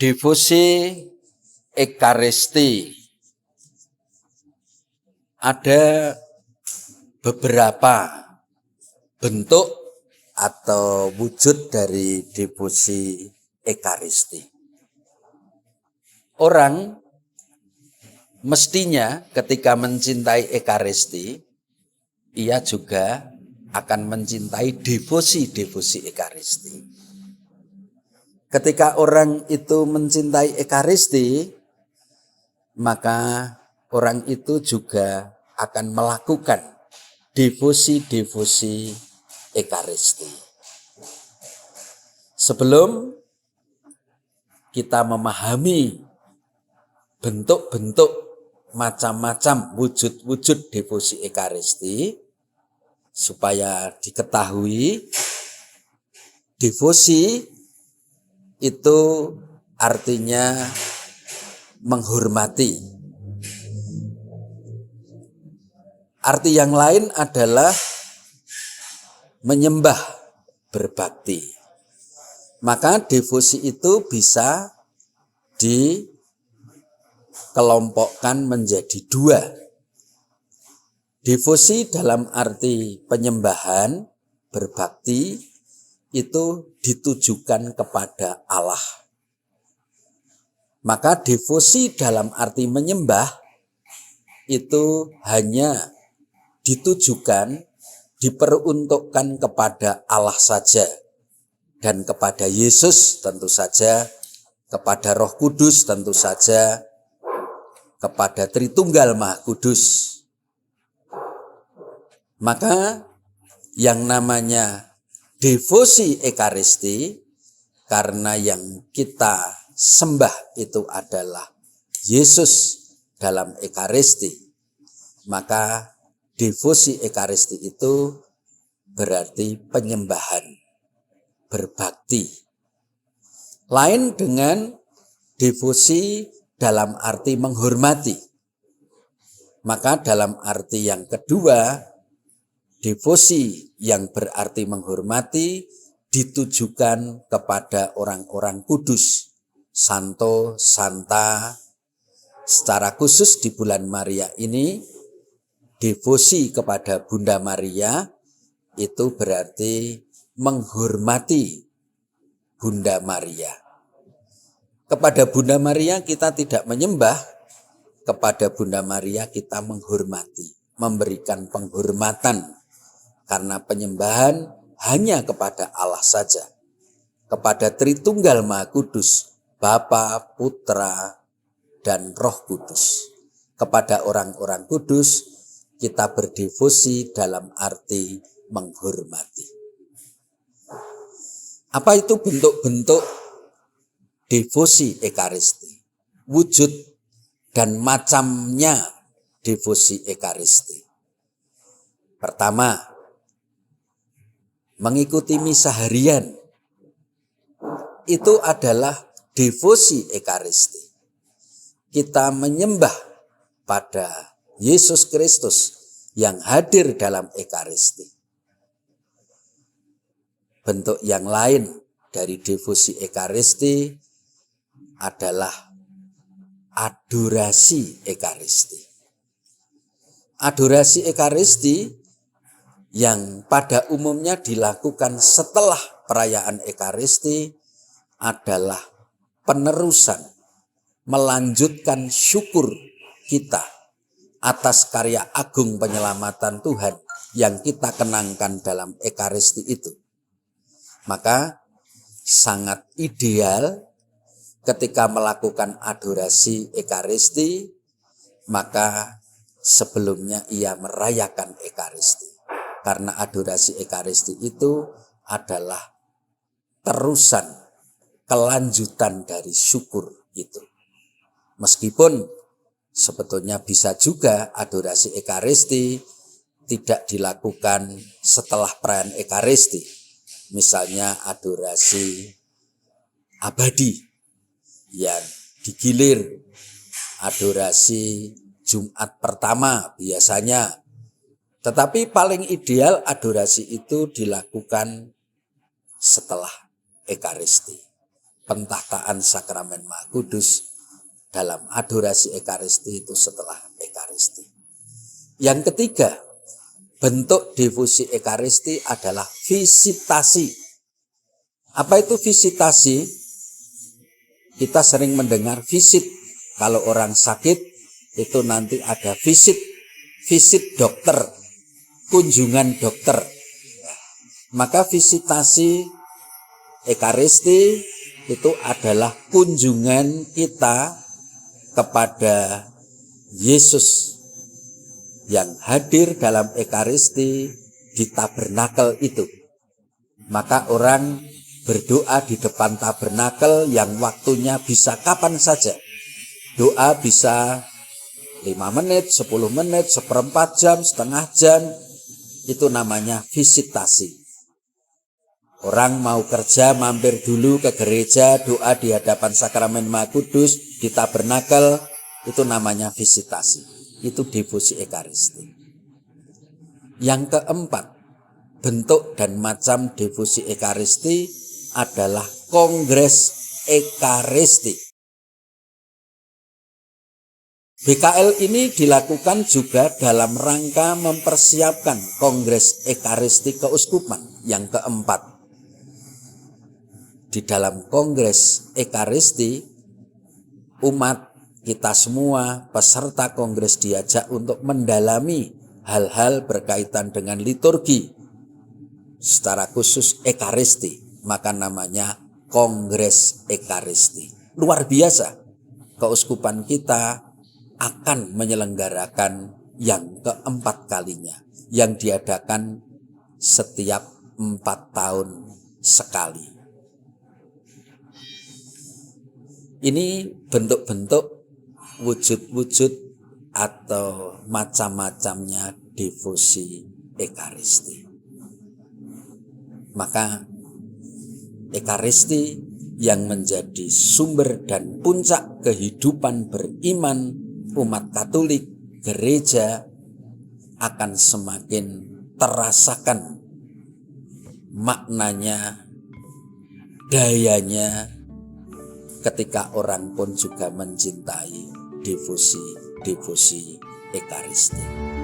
Devosi Ekaristi. Ada beberapa bentuk atau wujud dari devosi Ekaristi. Orang mestinya ketika mencintai Ekaristi, ia juga akan mencintai devosi-devosi Ekaristi. Ketika orang itu mencintai Ekaristi, maka orang itu juga akan melakukan devosi-devosi Ekaristi. Sebelum kita memahami bentuk-bentuk macam-macam wujud-wujud devosi Ekaristi, supaya diketahui devosi itu artinya menghormati. Arti yang lain adalah menyembah, berbakti. Maka devosi itu bisa dikelompokkan menjadi dua. Devosi dalam arti penyembahan, berbakti, itu ditujukan kepada Allah. Maka devosi dalam arti menyembah itu hanya ditujukan, diperuntukkan kepada Allah saja. Dan kepada Yesus tentu saja, kepada Roh Kudus tentu saja, kepada Tritunggal Maha Kudus. Maka yang namanya devosi Ekaristi, karena yang kita sembah itu adalah Yesus dalam Ekaristi, maka devosi Ekaristi itu berarti penyembahan, berbakti. Lain dengan devosi dalam arti menghormati. Maka dalam arti yang kedua, devosi yang berarti menghormati ditujukan kepada orang-orang kudus, santo, santa. Secara khusus di bulan Maria ini, devosi kepada Bunda Maria itu berarti menghormati Bunda Maria. Kepada Bunda Maria kita tidak menyembah, kepada Bunda Maria kita menghormati, memberikan penghormatan. Karena penyembahan hanya kepada Allah saja. Kepada Tritunggal Maha Kudus, Bapa, Putra, dan Roh Kudus. Kepada orang-orang kudus, kita berdevosi dalam arti menghormati. Apa itu bentuk-bentuk devosi Ekaristi? Wujud dan macamnya devosi Ekaristi. Pertama, mengikuti misa harian. Itu adalah devosi Ekaristi. Kita menyembah pada Yesus Kristus yang hadir dalam Ekaristi. Bentuk yang lain dari devosi Ekaristi adalah adorasi Ekaristi. Adorasi Ekaristi yang pada umumnya dilakukan setelah perayaan Ekaristi adalah penerusan, melanjutkan syukur kita atas karya agung penyelamatan Tuhan yang kita kenangkan dalam Ekaristi itu. Maka sangat ideal ketika melakukan adorasi Ekaristi, maka sebelumnya ia merayakan Ekaristi. Karena adorasi Ekaristi itu adalah terusan, kelanjutan dari syukur itu. Meskipun sebetulnya bisa juga adorasi Ekaristi tidak dilakukan setelah perayaan Ekaristi. Misalnya adorasi abadi yang digilir, adorasi Jumat pertama biasanya. Tetapi paling ideal adorasi itu dilakukan setelah Ekaristi. pentahtaan sakramen Maha Kudus dalam adorasi Ekaristi itu setelah Ekaristi. Yang ketiga, bentuk difusi Ekaristi adalah visitasi. Apa itu visitasi? Kita sering mendengar visit. Kalau orang sakit itu nanti ada visit dokter, kunjungan dokter. Maka visitasi Ekaristi itu adalah kunjungan kita kepada Yesus yang hadir dalam Ekaristi di tabernakel itu. Maka orang berdoa di depan tabernakel yang waktunya bisa kapan saja. Doa bisa 5 menit, 10 menit, seperempat jam, setengah jam. Itu namanya visitasi. Orang mau kerja mampir dulu ke gereja, doa di hadapan sakramen Maha Kudus di tabernakel, itu namanya visitasi. Itu difusi Ekaristi. Yang keempat, bentuk dan macam difusi Ekaristi adalah kongres Ekaristi. BKL ini dilakukan juga dalam rangka mempersiapkan kongres Ekaristi keuskupan yang keempat. Di dalam kongres Ekaristi, umat kita semua peserta kongres diajak untuk mendalami hal-hal berkaitan dengan liturgi, secara khusus Ekaristi, maka namanya kongres Ekaristi. Luar biasa, keuskupan kita akan menyelenggarakan yang keempat kalinya, yang diadakan setiap 4 tahun sekali. Ini bentuk-bentuk wujud-wujud atau macam-macamnya difusi Ekaristi. Maka Ekaristi yang menjadi sumber dan puncak kehidupan beriman umat Katolik, gereja, akan semakin terasakan maknanya, dayanya, ketika orang pun juga mencintai difusi Ekaristi.